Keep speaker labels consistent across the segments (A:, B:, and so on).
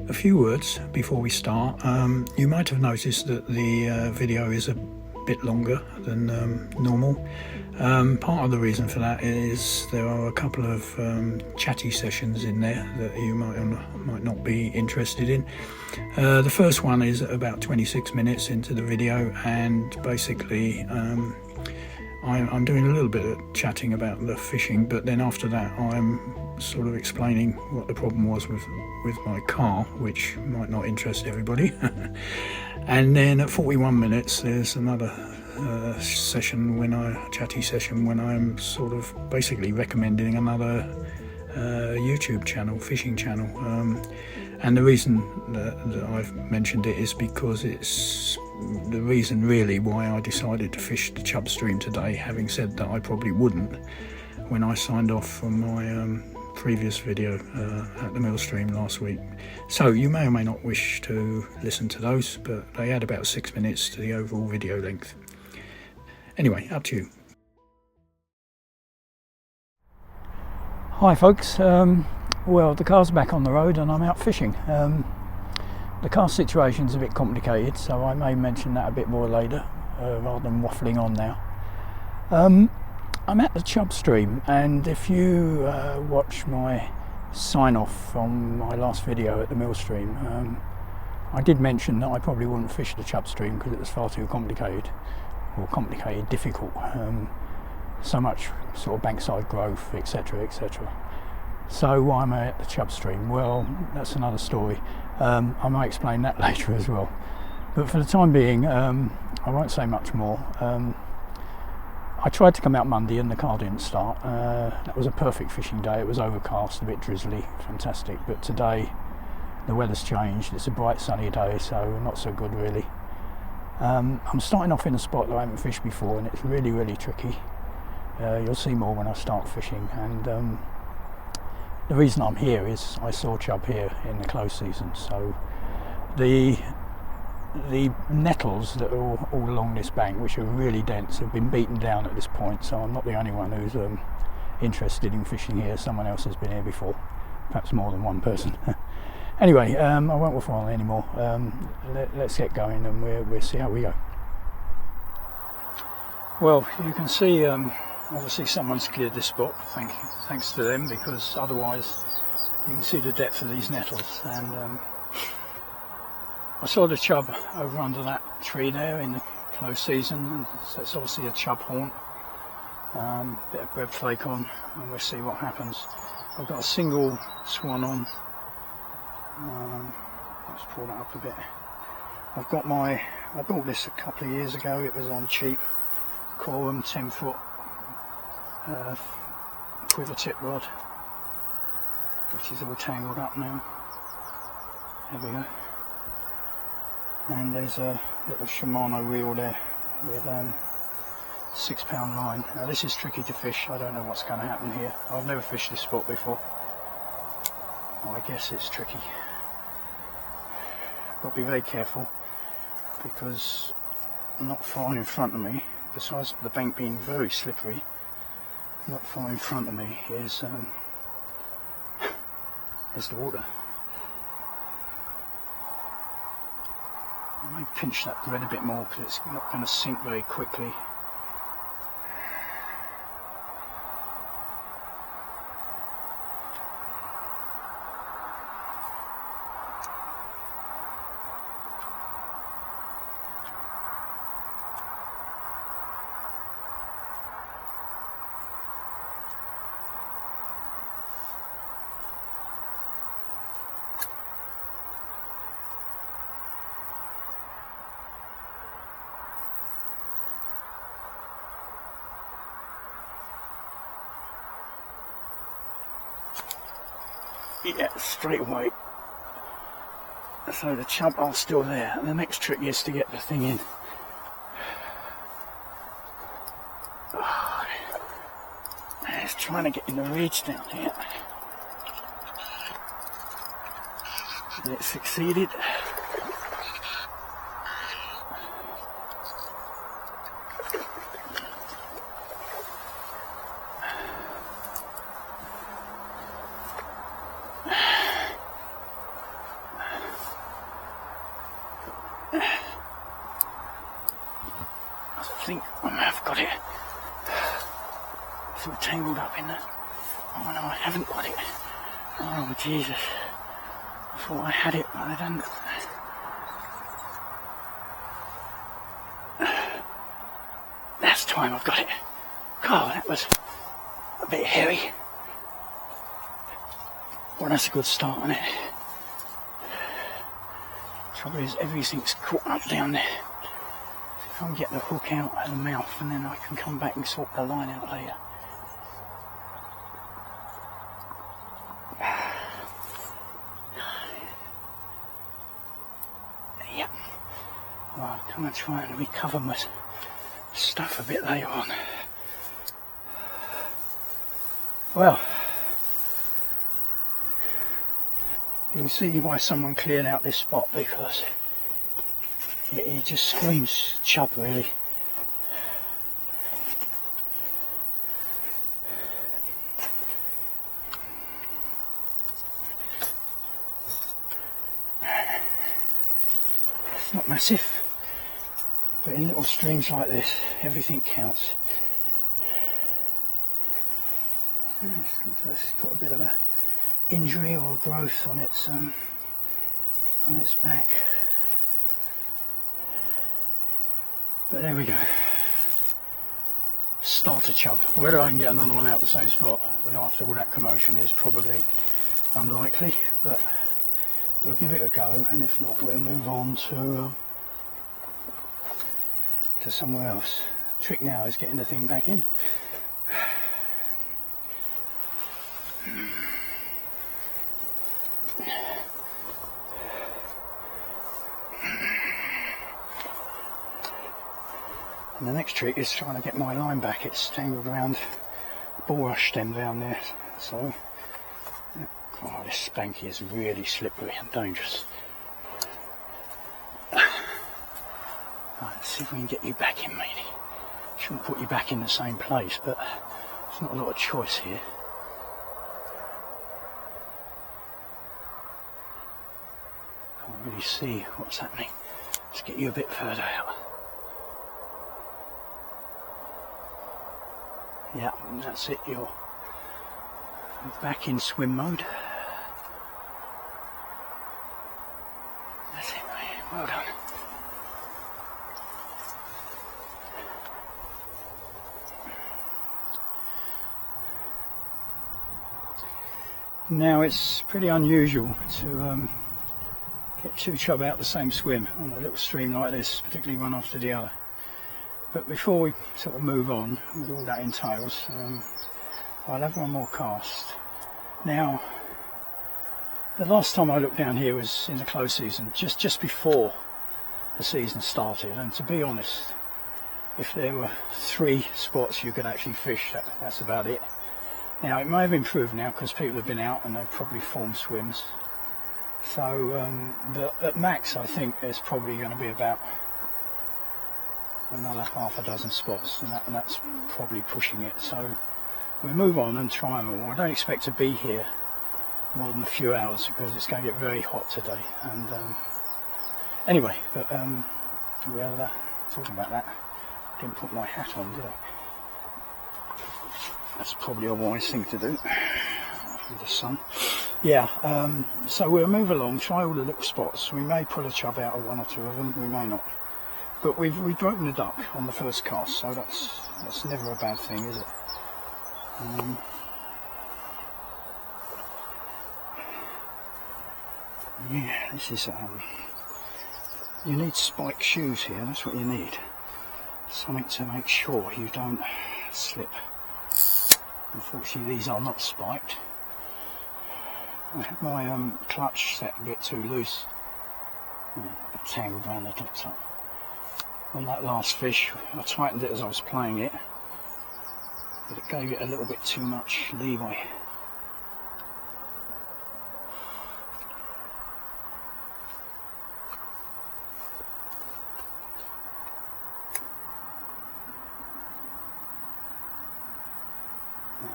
A: A few words before we start. You might have noticed that the video is a bit longer than normal. Part of the reason for that is there are a couple of chatty sessions in there that you might not be interested in. The first one is about 26 minutes into the video, and basically I'm doing a little bit of chatting about the fishing, but then after that I'm sort of explaining what the problem was with my car, which might not interest everybody. And then at 41 minutes there's another chatty session when I'm sort of basically recommending another YouTube channel, fishing channel. And the reason that I've mentioned it is because it's the reason really why I decided to fish the Chubb stream today, having said that I probably wouldn't when I signed off from my previous video at the mill stream last week. So you may or may not wish to listen to those, but they add about 6 minutes to the overall video length. Anyway, up to you. Hi folks, well, the car's back on the road and I'm out fishing. The car situation's a bit complicated, so I may mention that a bit more later rather than waffling on now. I'm at the Chubb stream, and if you watch my sign off from my last video at the mill stream, I did mention that I probably wouldn't fish the Chubb stream because it was far too complicated, difficult, so much sort of bankside growth, etc, etc. So why am I at the Chubb stream? Well, that's another story. I might explain that later as well, but for the time being I won't say much more. I tried to come out Monday and the car didn't start. That was a perfect fishing day. It was overcast, a bit drizzly, fantastic, but today the weather's changed. It's a bright sunny day, so not so good really. I'm starting off in a spot that I haven't fished before, and it's really tricky. You'll see more when I start fishing, and the reason I'm here is I saw Chubb here in the close season, so the nettles that are all along this bank, which are really dense, have been beaten down at this point, so I'm not the only one who's interested in fishing here. Someone else has been here before, perhaps more than one person. Anyway, I won't waffle on anymore. Let's get going and we'll see how we go. Well, you can see obviously someone's cleared this spot, thanks to them, because otherwise you can see the depth of these nettles. And I saw the Chubb over under that tree there in the close season, and so it's obviously a Chubb haunt. Bit of bread flake on, and we'll see what happens. I've got a single swan on. Let's pull that up a bit. I bought this a couple of years ago. It was on cheap. Quorum 10-foot quiver tip rod, which is all tangled up now. There we go. And there's a little Shimano reel there with 6-pound line. Now this is tricky to fish. I don't know what's going to happen here. I've never fished this spot before. Well, I guess it's tricky. Got to be very careful, because not far in front of me, besides the bank being very slippery, not far in front of me is the water. I might pinch that thread a bit more because it's not going to sink very quickly. Yeah, straight away. So the chub are still there, and the next trick is to get the thing in. It's trying to get in the reeds down here. And it succeeded. think I may have got it. It's all tangled up in there. Oh no, I haven't got it. Oh Jesus. I thought I had it, but I didn't. That's time I've got it. God, that was a bit hairy. Well, that's a good start on it. Trouble is, everything's caught up down there. If I can get the hook out of the mouth, and then I can come back and sort the line out later. Yep. Well, I'm going to try and recover my stuff a bit later on. Well, you can see why someone cleared out this spot, because it just screams chub, really. It's not massive, but in little streams like this, everything counts. It's got a bit of a injury or growth on its back, but there we go. Starter chub. Whether I can get another one out the same spot after all that commotion is probably unlikely, but we'll give it a go, and if not, we'll move on to somewhere else. The trick now is getting the thing back in. And the next trick is trying to get my line back. It's tangled around the bulrush stem down there. So, oh, this spanky is really slippery and dangerous. Right, let's see if we can get you back in, matey. Shouldn't put you back in the same place, but there's not a lot of choice here. Can't really see what's happening. Let's get you a bit further out. Yeah, and that's it, you're back in swim mode. That's it, mate. Well done. Now, it's pretty unusual to get two chub out the same swim on a little stream like this, particularly one after the other. But before we sort of move on with all that entails, I'll have one more cast. Now, the last time I looked down here was in the close season, just before the season started, and to be honest, if there were 3 spots you could actually fish, that's about it. Now, it may have improved now because people have been out and they've probably formed swims. So, but at max, I think there's probably going to be about another half a dozen spots, and that's probably pushing it. So we'll move on and try them all. I don't expect to be here more than a few hours because it's going to get very hot today. And anyway, but we'll talking about that. Didn't put my hat on, did I? That's probably a wise thing to do with the sun. Yeah, so we'll move along, try all the little spots. We may pull a chub out of 1 or 2 of them, we may not. But we've broken a duck on the first cast, so that's never a bad thing, is it? Yeah, this is you need spike shoes here. That's what you need. Something to make sure you don't slip. Unfortunately, these are not spiked. I had my clutch set a bit too loose, a bit tangled around the top. On that last fish, I tightened it as I was playing it, but it gave it a little bit too much leeway.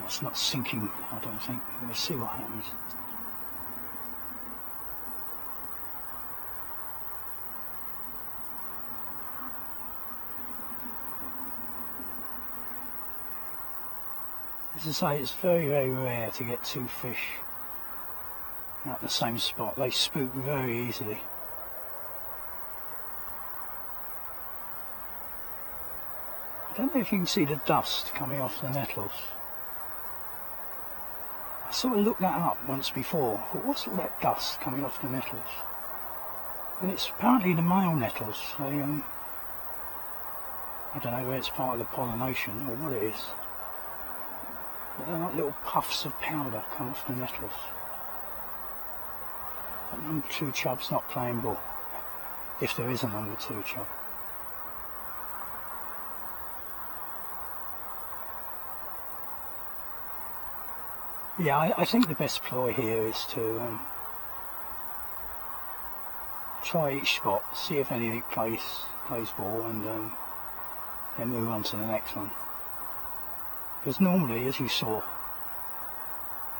A: It's not sinking, I don't think. We'll see what happens. As I say, it's very, very rare to get two fish out the same spot. They spook very easily. I don't know if you can see the dust coming off the nettles. I sort of looked that up once before. I thought, what's all that dust coming off the nettles? And it's apparently the male nettles. They, I don't know whether it's part of the pollination or what it is. But they're like little puffs of powder come off the nettles. But number 2 chub's not playing ball, if there is a number 2 chub. Yeah, I think the best ploy here is to try each spot, see if anything plays ball, and then move on to the next one. Because normally, as you saw,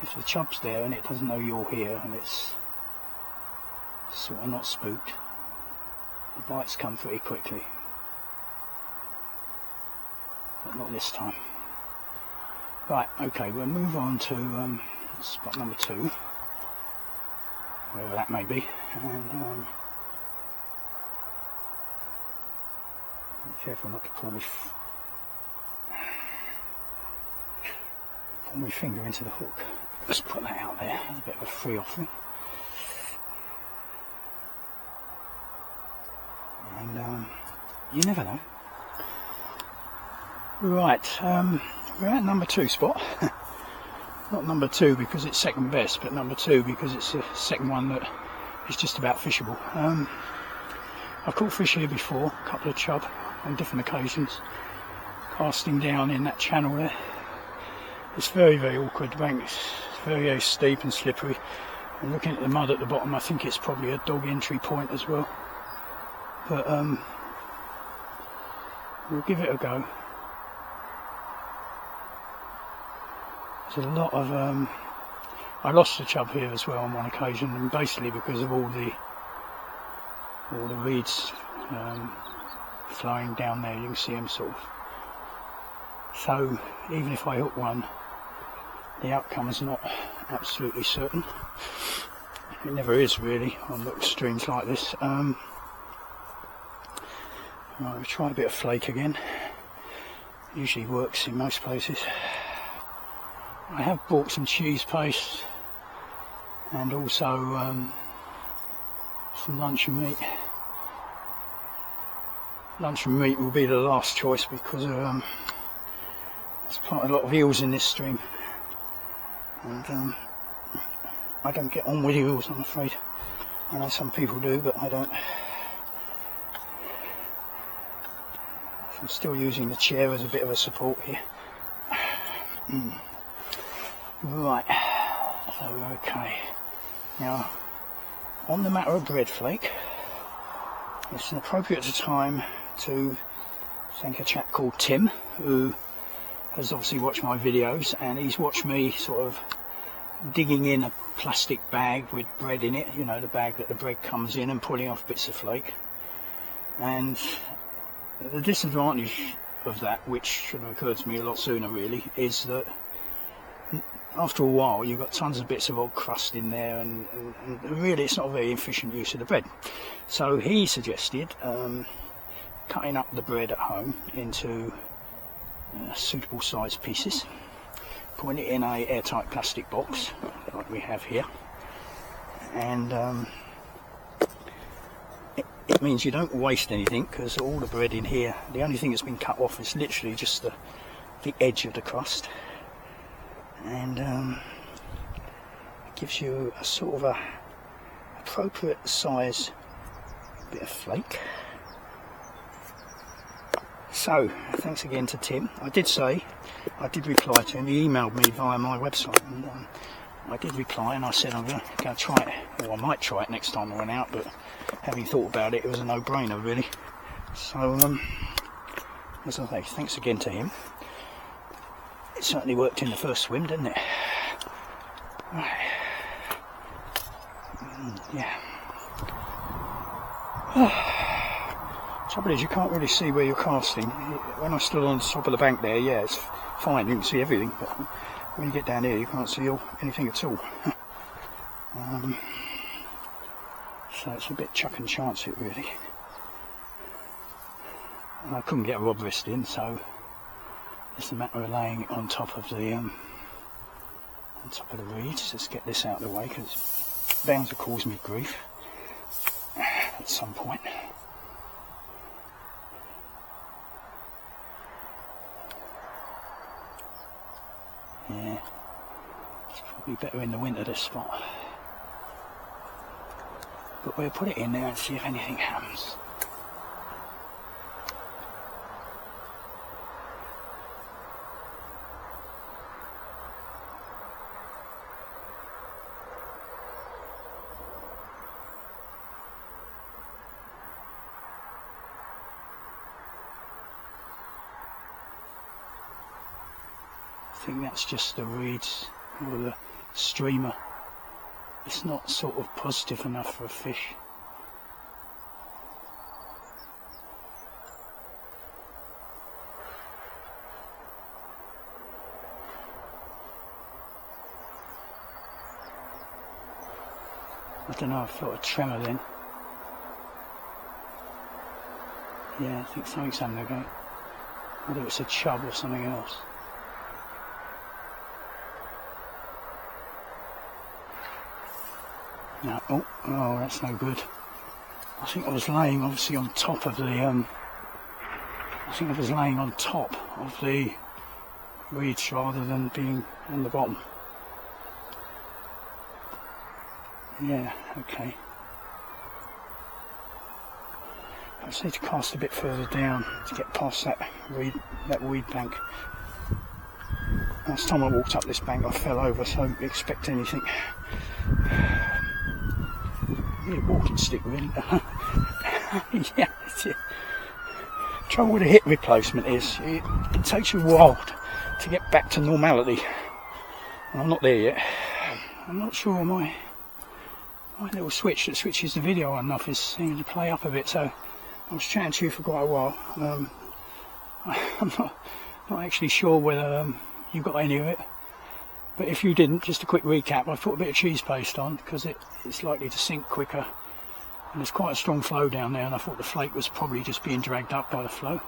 A: if the chub's there and it doesn't know you're here and it's sort of not spooked, the bites come pretty quickly. But not this time. Right, okay, we'll move on to spot number 2, wherever that may be, and be careful not to pull my finger into the hook. Let's put that out there, a bit of a free offering. And you never know. Right, we're at number 2 spot. Not number 2 because it's second best, but number 2 because it's the second one that is just about fishable. I've caught fish here before, a couple of chub on different occasions, casting down in that channel there. It's very, very awkward. The bank is very, very steep and slippery, and looking at the mud at the bottom, I think it's probably a dog entry point as well. But we'll give it a go. There's a lot of I lost the chub here as well on one occasion, and basically because of all the reeds flowing down there. You can see them sort of. So even if I hook one, the outcome is not absolutely certain. It never is really on little streams like this. Right, we'll try a bit of flake again. Usually works in most places. I have bought some cheese paste and also some luncheon meat. Luncheon meat will be the last choice because there's quite a lot of eels in this stream, and I don't get on with eels, I'm afraid. I know some people do, but I don't. I'm still using the chair as a bit of a support here. Right, so okay. Now, on the matter of bread flake, it's an appropriate time to thank a chap called Tim, who has obviously watched my videos, and he's watched me sort of digging in a plastic bag with bread in it, you know, the bag that the bread comes in, and pulling off bits of flake. And the disadvantage of that, which should have occurred to me a lot sooner really, is that after a while you've got tons of bits of old crust in there, and really it's not a very efficient use of the bread. So he suggested cutting up the bread at home into suitable sized pieces, putting it in a airtight plastic box like we have here, and it means you don't waste anything, because all the bread in here, the only thing that's been cut off is literally just the edge of the crust, and it gives you a sort of a appropriate size bit of flake. So thanks again to Tim. I did reply to him. He emailed me via my website, and I did reply, and I said I'm going to try it, or I might try it next time I went out, but having thought about it, it was a no-brainer really. So as I say, thanks again to him. It certainly worked in the first swim, didn't it? Right. Yeah. Trouble is, you can't really see where you're casting. When I stood on the top of the bank there, yeah, it's fine, you can see everything, but when you get down here you can't see anything at all. So it's a bit chuck and chance it really. And I couldn't get a rod rest in, so it's a matter of laying it on top of the reeds. Let's get this out of the way because it's bound to cause me grief at some point. Yeah, it's probably better in the winter, this spot. But we'll put it in there and see if anything happens. I think that's just the reeds or the streamer. It's not sort of positive enough for a fish. I don't know, I felt a tremor then. Yeah, I think something's happening again. Whether it's a chub or something else. No, oh, that's no good. I think I was laying obviously on top of the reeds rather than being on the bottom. Yeah, okay. I just need to cast a bit further down to get past that weed bank. Last time I walked up this bank I fell over, so don't expect anything. Need a walking stick really. Yeah, trouble with a hip replacement is it takes you a while to get back to normality, and I'm not there yet. I'm not sure my little switch that switches the video on and off is seeming to play up a bit, so I was chatting to you for quite a while. I'm not actually sure whether you got any of it. But if you didn't, just a quick recap, I put a bit of cheese paste on because it's likely to sink quicker, and there's quite a strong flow down there, and I thought the flake was probably just being dragged up by the flow.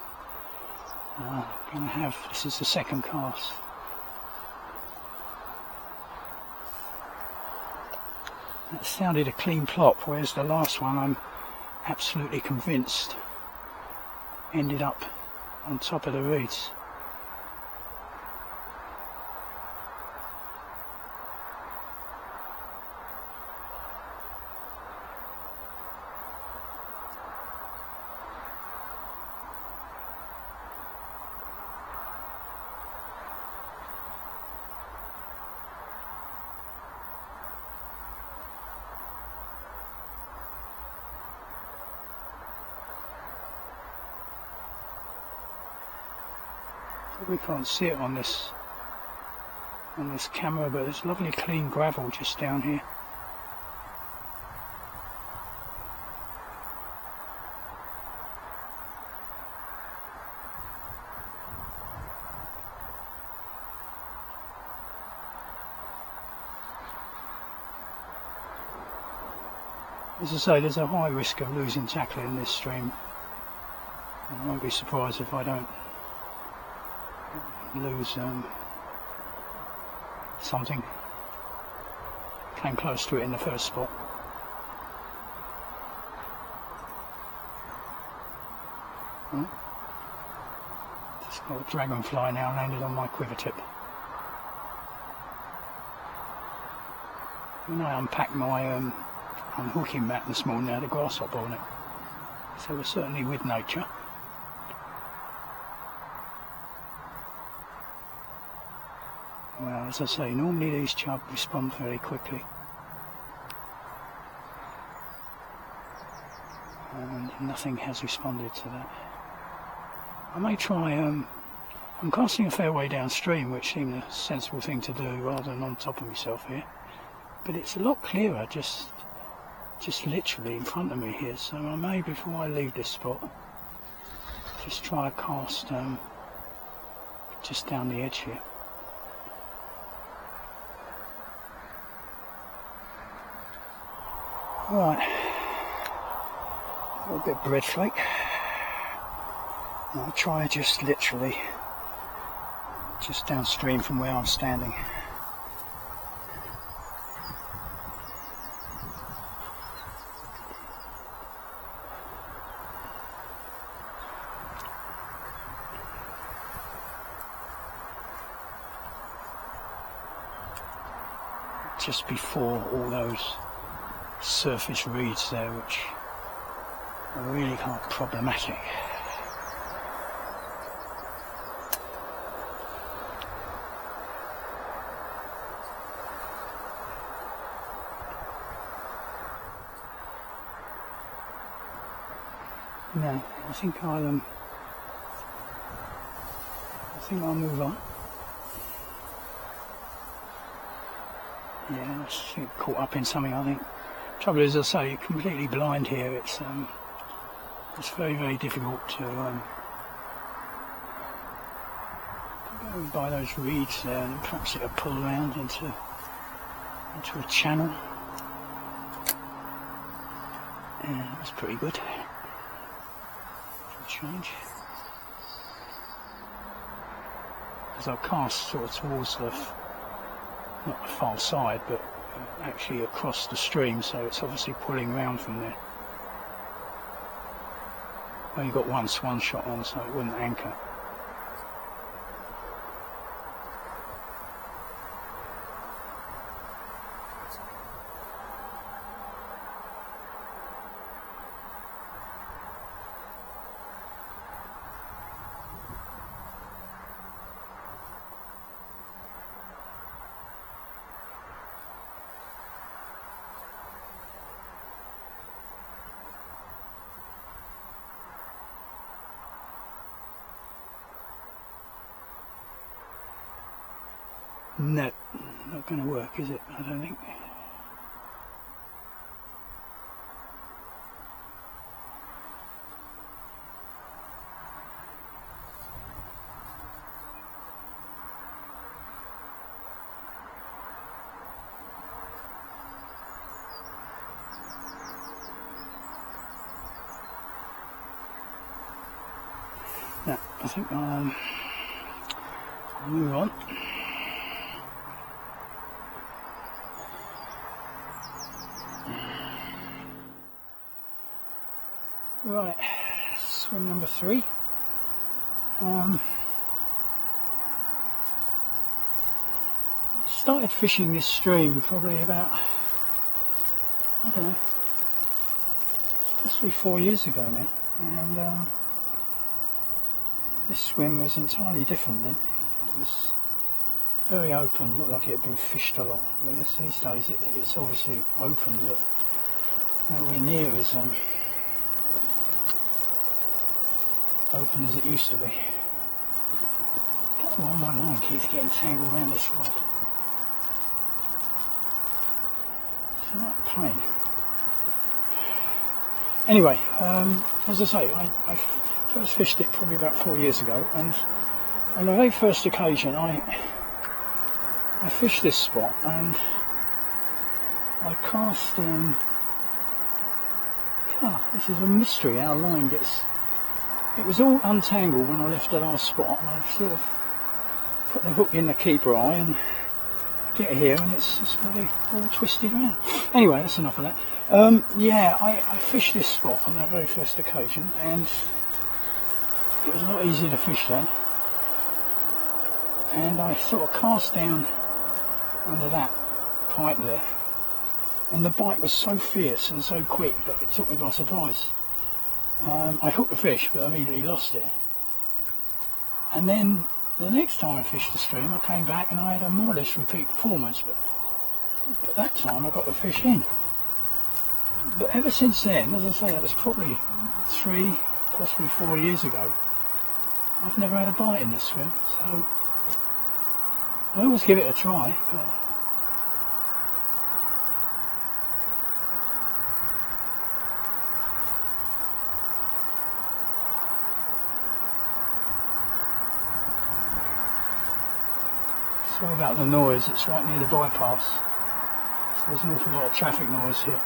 A: This is the second cast. That sounded a clean plop, whereas the last one I'm absolutely convinced ended up on top of the reeds. We can't see it on this camera, but there's lovely clean gravel just down here. As I say, there's a high risk of losing tackle in this stream. I won't be surprised if I don't lose something. Came close to it in the first spot. Just got a dragonfly now landed on my quiver tip. When I unpacked my unhooking mat this morning, I had a grasshopper on it. So we're certainly with nature. Well, as I say, normally these chub respond very quickly, and nothing has responded to that. I may try, I'm casting a fair way downstream, which seemed a sensible thing to do rather than on top of myself here, but it's a lot clearer just literally in front of me here, so I may, before I leave this spot, just try a cast just down the edge here. Right, a little bit of bread flake. I'll try just literally just downstream from where I'm standing. Just before all those surface reeds there, which are really kind of problematic. No, I think I'll move on. Yeah, I just get caught up in something, I think. Trouble is, as I say, you're completely blind here. It's very, very difficult to go by those reeds there, and perhaps it'll pull around into a channel. Yeah, that's pretty good. Change. As I cast sort of towards the, not the far side, but actually across the stream, so it's obviously pulling round from there. Only got one swan shot on, so it wouldn't anchor. No, not going to work, is it? I don't think. No, I think I'll move on. Right, swim number 3. Started fishing this stream probably about, I don't know, possibly 4 years ago now, and this swim was entirely different then. It was very open, looked like it had been fished a lot, whereas these days it's obviously open, but nowhere near as open as it used to be. I don't know why my line keeps getting tangled around this rod. It's a right pain. Anyway, as I say, I first fished it probably about 4 years ago, and on the very first occasion I fished this spot, and I cast in. This is a mystery, our line gets. It was all untangled when I left the last spot, and I sort of put the hook in the keeper eye and get here, and it's got it all twisted around. Anyway, that's enough of that. Yeah, I fished this spot on that very first occasion, and it was a lot easier to fish then. And I sort of cast down under that pipe there, and the bite was so fierce and so quick that it took me by surprise. I hooked the fish, but immediately lost it. And then the next time I fished the stream, I came back and I had a more or less repeat performance, but that time I got the fish in. But ever since then, as I say, that was probably 3, possibly 4 years ago, I've never had a bite in this swim, so I always give it a try. But sorry about the noise, it's right near the bypass, so there's an awful lot of traffic noise here.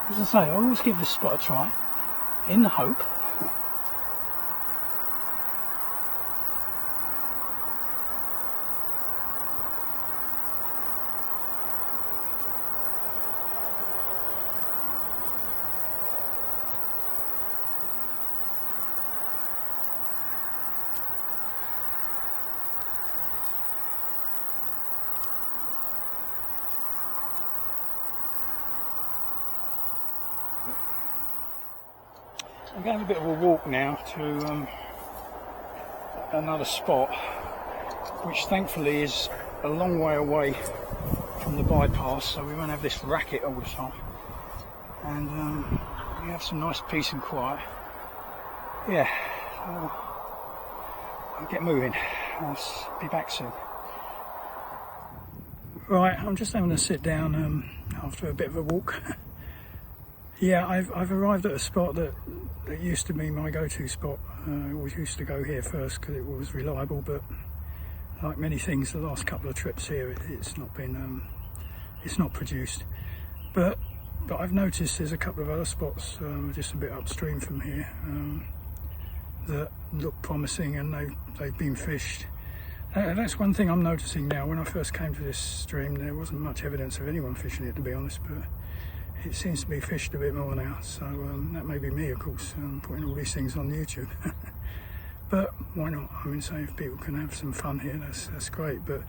A: As I say, I always give this spot a try, in the hope I'm going a bit of a walk now to another spot, which thankfully is a long way away from the bypass, so we won't have this racket all the time, and we have some nice peace and quiet. Yeah, I'll get moving. I'll be back soon. Right, I'm just having to sit down after a bit of a walk. Yeah, I've arrived at a spot that used to be my go-to spot. I always used to go here first because it was reliable, but like many things, the last couple of trips here, it's not been, it's not produced. But I've noticed there's a couple of other spots just a bit upstream from here that look promising, and they've been fished. That's one thing I'm noticing now. When I first came to this stream, there wasn't much evidence of anyone fishing it, to be honest, but it seems to be fished a bit more now, so that may be me, of course, putting all these things on YouTube. But why not? I mean, say if people can have some fun here, that's great, but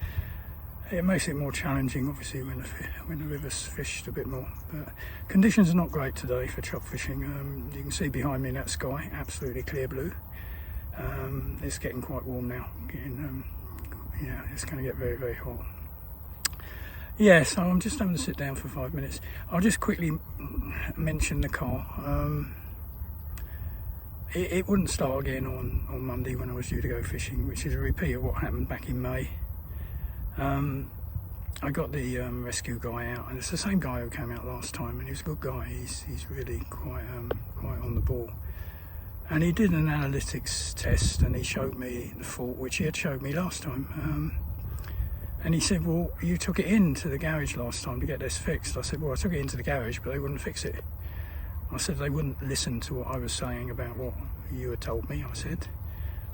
A: it makes it more challenging, obviously, when the river's fished a bit more. But conditions are not great today for chub fishing. You can see behind me in that sky, absolutely clear blue. It's getting quite warm now. Yeah, it's going to get very, very hot. Yeah, so I'm just having to sit down for 5 minutes. I'll just quickly mention the car. It wouldn't start again on Monday when I was due to go fishing, which is a repeat of what happened back in May. I got the rescue guy out, and it's the same guy who came out last time, and he was a good guy. He's really quite on the ball. And he did an analytics test, and he showed me the fault, which he had showed me last time. And he said, well, you took it into the garage last time to get this fixed. I said, well, I took it into the garage, but they wouldn't fix it. I said, they wouldn't listen to what I was saying about what you had told me. I said,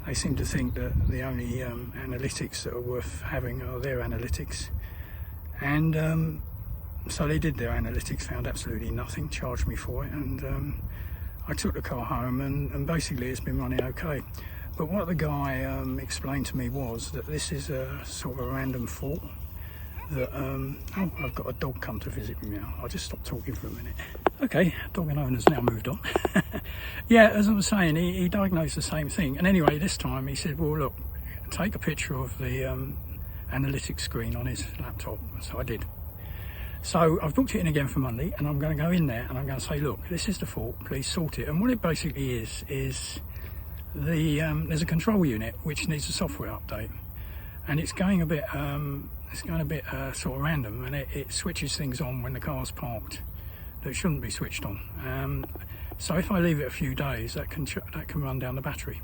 A: they seem to think that the only analytics that are worth having are their analytics. And so they did their analytics, found absolutely nothing, charged me for it. And I took the car home, and basically it's been running okay. But what the guy explained to me was that this is a sort of a random fault that, oh, I've got a dog come to visit me now. I'll just stop talking for a minute. Okay, dog and owner's now moved on. Yeah, as I was saying, he diagnosed the same thing. And anyway, this time he said, well, look, take a picture of the analytics screen on his laptop. So I did. So I've booked it in again for Monday, and I'm going to go in there and I'm going to say, look, this is the fault, please sort it. And what it basically is there's a control unit which needs a software update, and it's going a bit sort of random, and it switches things on when the car's parked that shouldn't be switched on. So if I leave it a few days, that can run down the battery.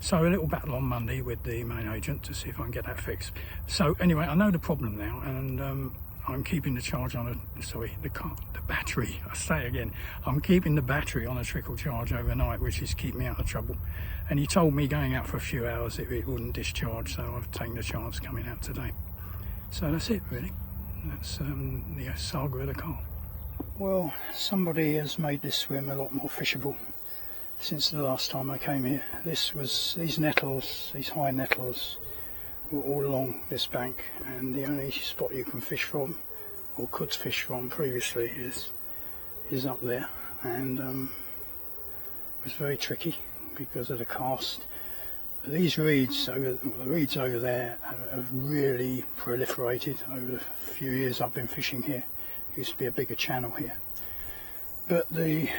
A: So a little battle on Monday with the main agent to see if I can get that fixed. So anyway, I know the problem now, and I'm keeping the charge on the battery. I say it again. I'm keeping the battery on a trickle charge overnight, which is keep me out of trouble. And he told me going out for a few hours it wouldn't discharge, so I've taken the chance coming out today. So that's it, really. That's the saga of the car. Well, somebody has made this swim a lot more fishable since the last time I came here. These nettles, these high nettles, were all along this bank, and the only spot you can fish from, or could fish from previously, is up there, and it was very tricky because of the cast. These reeds over there have really proliferated over the few years I've been fishing here. There used to be a bigger channel here, but the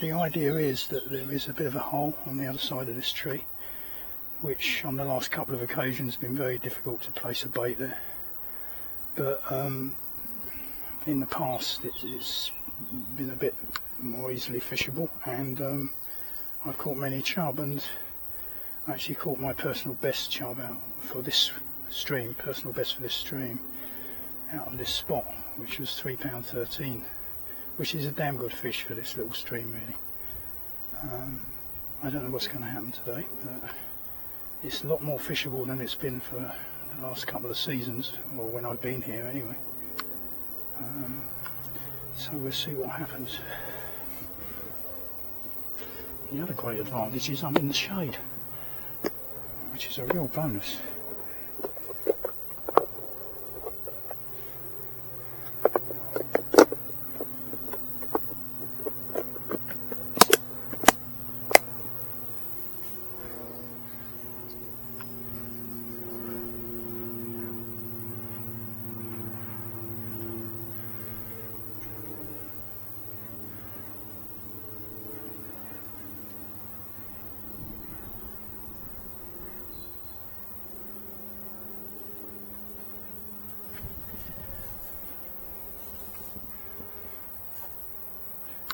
A: idea is that there is a bit of a hole on the other side of this tree, which on the last couple of occasions has been very difficult to place a bait there. But in the past it's been a bit more easily fishable, and I've caught many chub, and I actually caught my personal best chub out for this stream, out of this spot, which was £3.13 which is a damn good fish for this little stream really. I don't know what's going to happen today, but it's a lot more fishable than it's been for the last couple of seasons, or when I've been here anyway. So we'll see what happens. The other great advantage is I'm in the shade, which is a real bonus.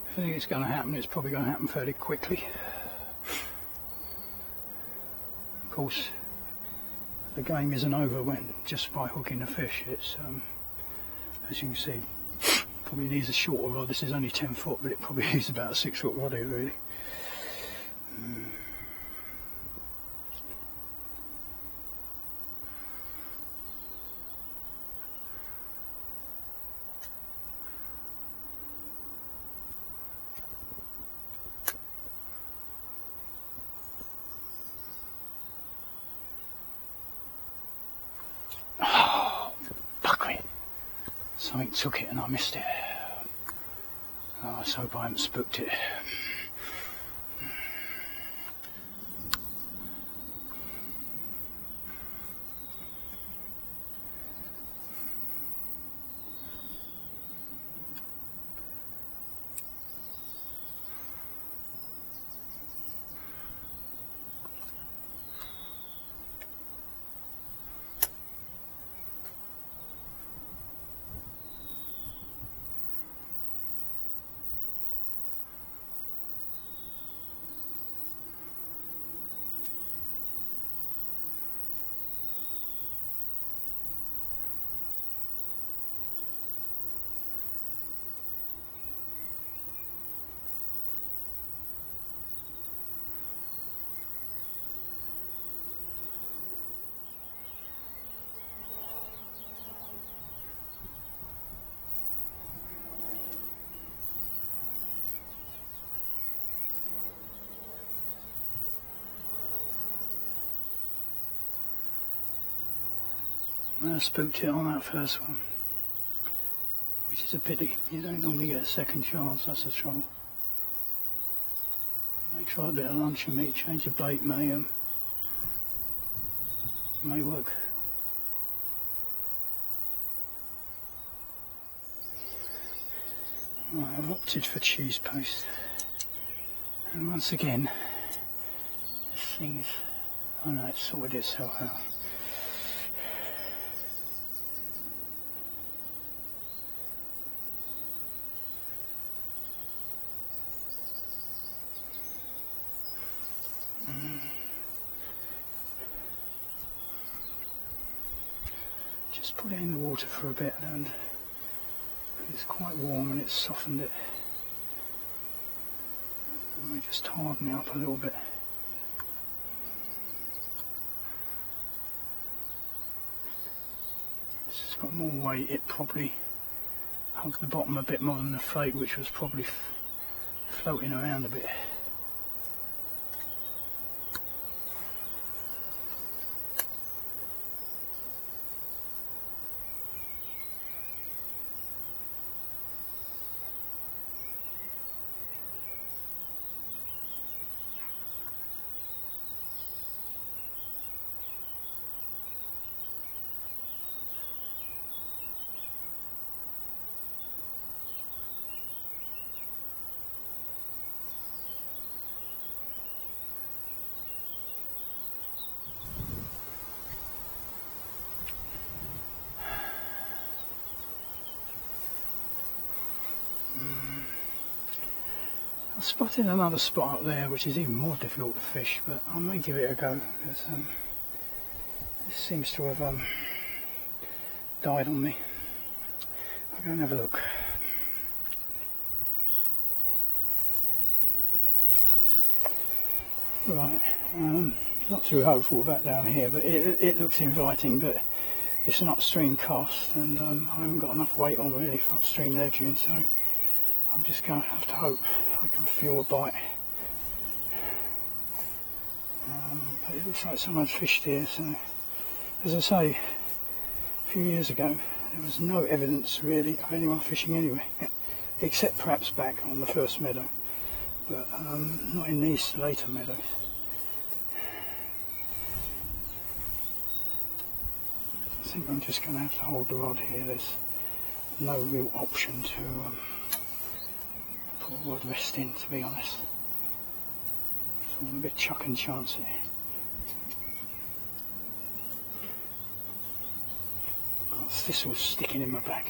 A: If I think it's going to happen, it's probably going to happen fairly quickly. Of course, the game isn't over when just by hooking the fish. It's as you can see, probably needs a shorter rod. This is only 10 foot, but it probably needs about a 6 foot rod here really. Something took it and I missed it. Oh, let's hope I haven't spooked it. I spooked it on that first one, which is a pity. You don't normally get a second chance, that's the trouble. May try a bit of luncheon meat, change the bait, may work. Right, I've opted for cheese paste, and once again, this thing is, I know it's sorted itself out. Just put it in the water for a bit, and it's quite warm and it's softened it. And we just harden it up a little bit. It's got more weight, it probably hugged the bottom a bit more than the fake, which was probably floating around a bit. I spotted another spot up there which is even more difficult to fish, but I may give it a go, because this seems to have died on me. I'll go and have a look. Right, not too hopeful about down here, but it looks inviting, but it's an upstream cast, and I haven't got enough weight on really for upstream ledging, so I'm just going to have to hope I can feel a bite. But it looks like someone's fished here, so as I say, a few years ago there was no evidence really of anyone fishing anywhere, except perhaps back on the first meadow, but not in these later meadows. I think I'm just going to have to hold the rod here. There's no real option to put a rod rest in, to be honest. So I'm a bit chuck and chance it. Got thistles sticking in my back.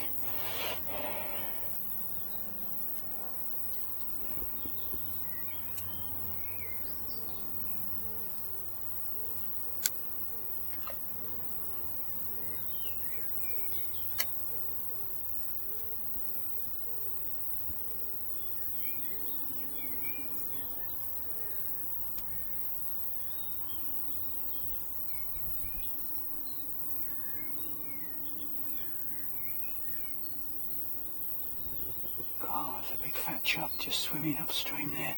A: Oh, there's a big fat chub just swimming upstream there.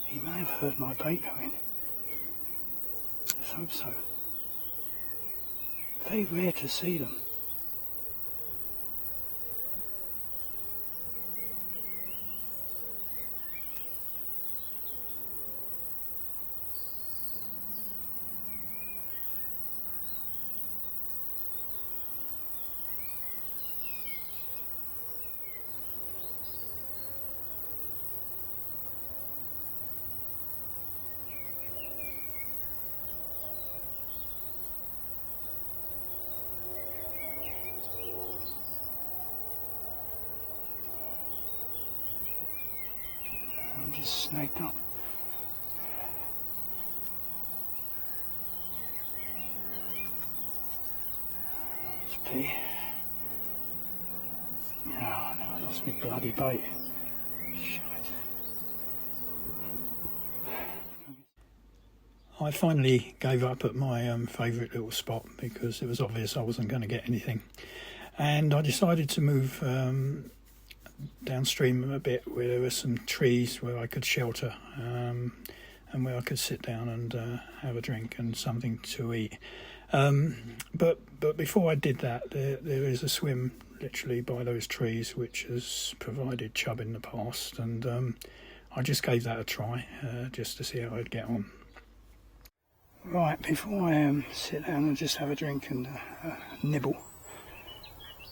A: He may have heard my bait going. Let's hope so. Very rare to see them. I'm just snagged up. It's a pity. Oh no, I lost my bloody bait. Shit. I finally gave up at my favourite little spot because it was obvious I wasn't going to get anything, and I decided to move downstream a bit where there were some trees where I could shelter and where I could sit down and have a drink and something to eat. But before I did that, there is a swim literally by those trees which has provided chub in the past, and I just gave that a try just to see how I'd get on. Right, before I sit down and just have a drink and nibble,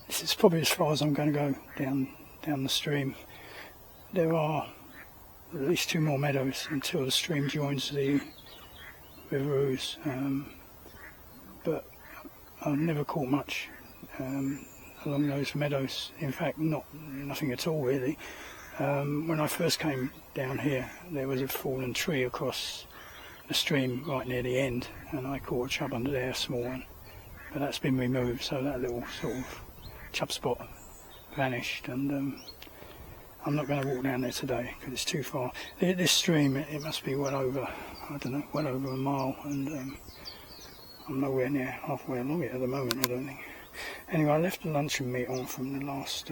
A: this is probably as far as I'm going to go down the stream. There are at least 2 more meadows until the stream joins the River Ouse, but I've never caught much along those meadows. In fact, nothing at all really. When I first came down here, there was a fallen tree across the stream right near the end, and I caught a chub under there, a small one, but that's been removed, so that little sort of chub spot vanished, and I'm not going to walk down there today because it's too far. This stream, it must be well over, I don't know, well over a mile, and I'm nowhere near halfway along it at the moment, I don't think. Anyway, I left the luncheon meat on from the last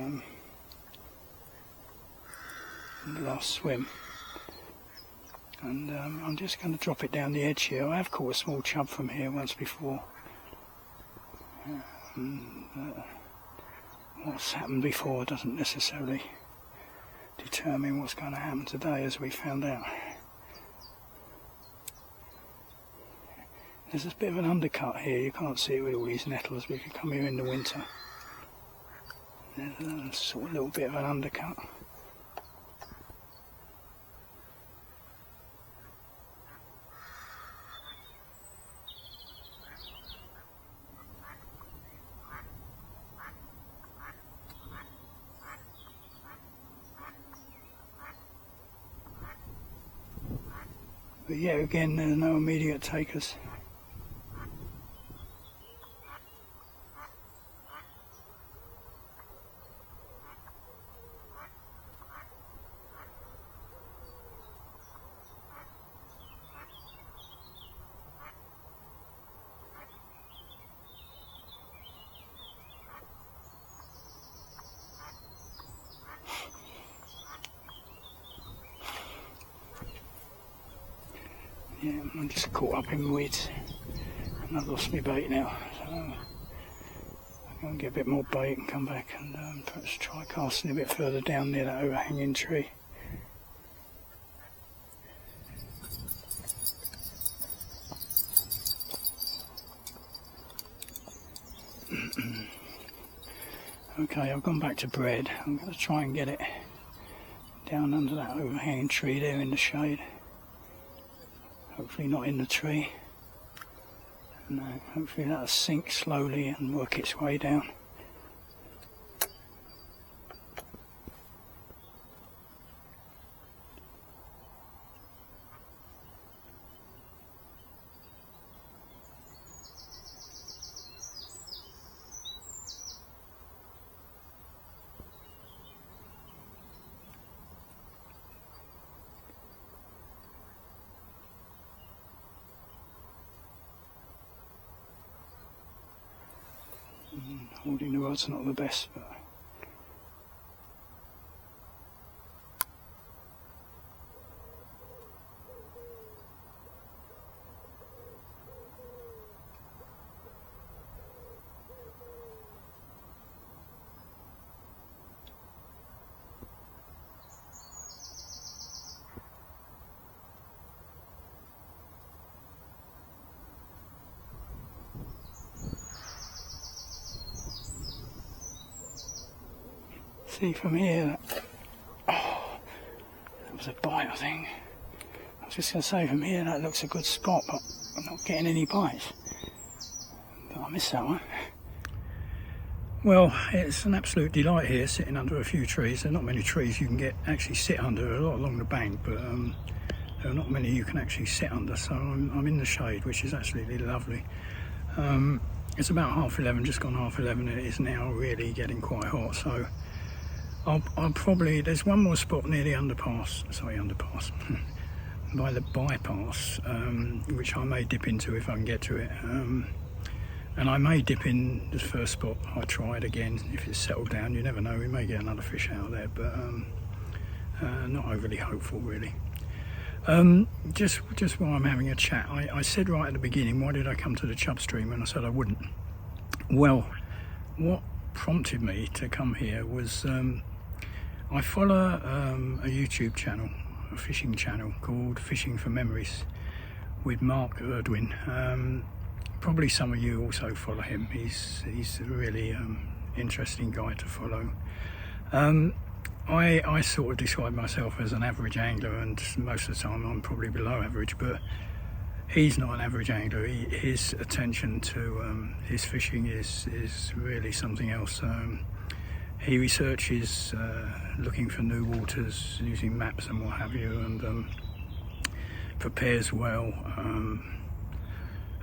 A: swim, and I'm just going to drop it down the edge here. I have caught a small chub from here once before. What's happened before doesn't necessarily determine what's going to happen today, as we found out. There's a bit of an undercut here. You can't see it with all these nettles, but if you come here in the winter, there's a sort of little bit of an undercut. But yeah, again, there's no immediate takers. Yeah, I'm just caught up in weeds and I've lost my bait now, so I'm going to get a bit more bait and come back and perhaps try casting a bit further down near that overhanging tree. Okay, I've gone back to bread. I'm going to try and get it down under that overhanging tree there in the shade. Hopefully not in the tree. And hopefully that'll sink slowly and work its way down. Holding the rod's not the best, but see from here, that was a bite, I think. I was just going to say, from here that looks a good spot, but I'm not getting any bites. But I missed that one. Well, it's an absolute delight here, sitting under a few trees. There are not many trees you can actually sit under, a lot along the bank, but there are not many you can actually sit under, so I'm in the shade, which is absolutely lovely. It's about 11:30, just gone 11:30, and it is now really getting quite hot, so I'll probably, there's one more spot near the underpass, by the bypass, which I may dip into if I can get to it. And I may dip in the first spot I tried again if it's settled down. You never know, we may get another fish out there, but not overly hopeful really. Just while I'm having a chat, I said right at the beginning, why did I come to the Chubb stream, and I said I wouldn't. Well, what prompted me to come here was I follow a YouTube channel, a fishing channel called Fishing for Memories with Mark Erdwin. Probably some of you also follow him. He's a really interesting guy to follow. I sort of describe myself as an average angler, and most of the time I'm probably below average, but he's not an average angler. His attention to his fishing is really something else. He researches looking for new waters using maps and what have you, and prepares well,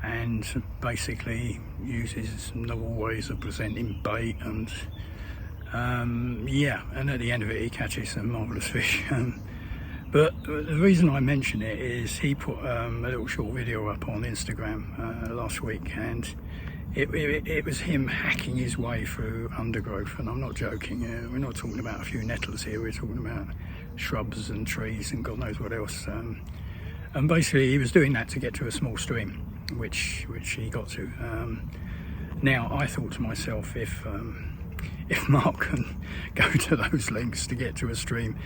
A: and basically uses novel ways of presenting bait, and yeah, and at the end of it he catches some marvellous fish. But the reason I mention it is he put a little short video up on Instagram last week, and it was him hacking his way through undergrowth, and I'm not joking. We're not talking about a few nettles here, we're talking about shrubs and trees and God knows what else. And basically he was doing that to get to a small stream, which he got to. Now I thought to myself, if Mark can go to those lengths to get to a stream,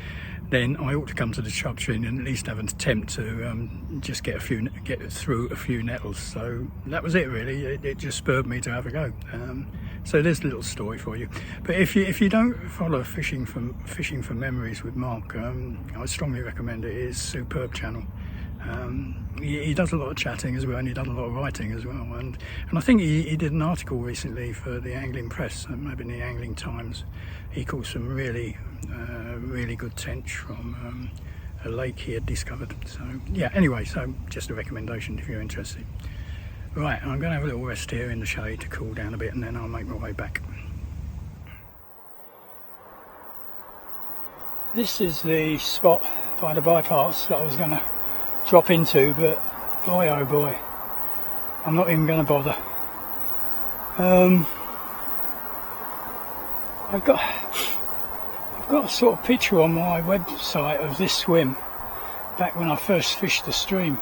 A: then I ought to come to the Chubb stream and at least have an attempt to just get through a few nettles. So that was it really. It just spurred me to have a go. So there's a little story for you. But if you don't follow Fishing for Memories with Mark, I strongly recommend it. It's a superb channel. He does a lot of chatting as well, and he does a lot of writing as well, and I think he did an article recently for the Angling Press, maybe in the Angling Times. He caught some really good tench from a lake he had discovered. So yeah, anyway, so just a recommendation if you're interested. Right, I'm going to have a little rest here in the shade to cool down a bit, and then I'll make my way back. This is the spot by the bypass that I was going to drop into, but boy oh boy, I'm not even going to bother. I've got a sort of picture on my website of this swim back when I first fished the stream.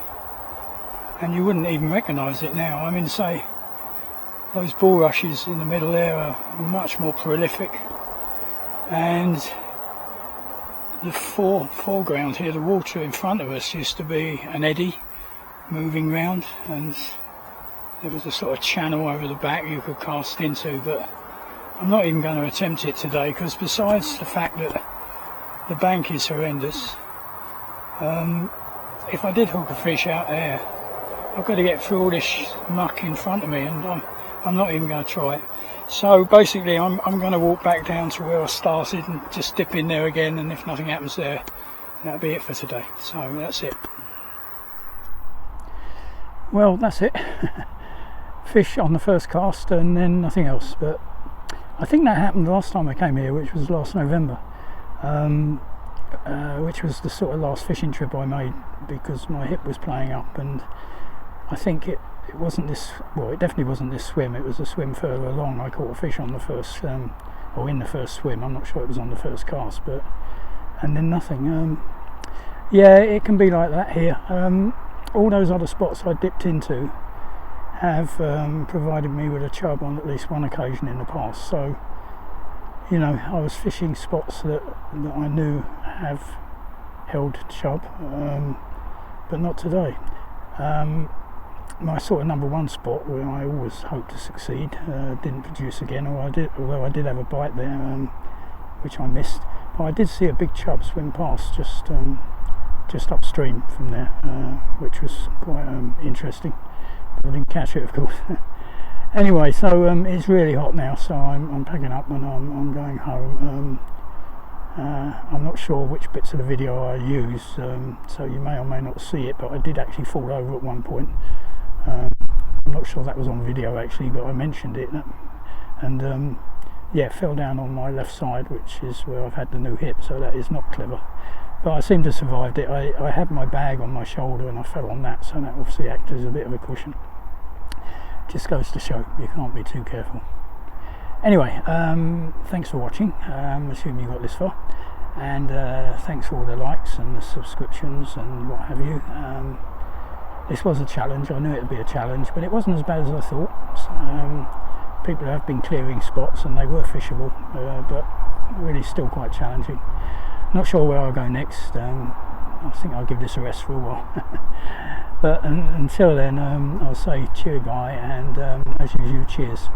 A: and you wouldn't even recognise it now. I mean, say those bulrushes in the middle there are much more prolific, and the foreground here, the water in front of us, used to be an eddy moving round, and there was a sort of channel over the back you could cast into, but I'm not even going to attempt it today, because besides the fact that the bank is horrendous, if I did hook a fish out there, I've got to get through all this muck in front of me, and I'm not even going to try it. So basically I'm going to walk back down to where I started and just dip in there again, and if nothing happens there, that'll be it for today. So that's it. Well, that's it. Fish on the first cast and then nothing else, but I think that happened the last time I came here, which was last November, which was the sort of last fishing trip I made, because my hip was playing up, and I think it wasn't this, well, it definitely wasn't this swim, it was a swim further along. I caught a fish on the first, or in the first swim, I'm not sure it was on the first cast, but, and then nothing. Yeah, it can be like that here. All those other spots I dipped into have provided me with a chub on at least one occasion in the past, so, you know, I was fishing spots that I knew have held chub, but not today. My sort of number one spot, where I always hope to succeed, didn't produce again, although I did have a bite there, which I missed. But I did see a big chub swim past just upstream from there, which was quite interesting. But I didn't catch it, of course. Anyway, so it's really hot now, so I'm packing up and I'm going home. I'm not sure which bits of the video I use, so you may or may not see it, but I did actually fall over at one point. I'm not sure that was on video actually, but I mentioned it, and yeah, fell down on my left side, which is where I've had the new hip, so that is not clever. But I seem to have survived it. I had my bag on my shoulder and I fell on that, so that obviously acted as a bit of a cushion. Just goes to show you can't be too careful. Anyway, thanks for watching. Assuming you got this far, and thanks for all the likes and the subscriptions and what have you. This was a challenge. I knew it would be a challenge, but it wasn't as bad as I thought. People have been clearing spots and they were fishable, but really still quite challenging. Not sure where I'll go next. I think I'll give this a rest for a while. But until then, I'll say cheer, bye, and as usual, cheers.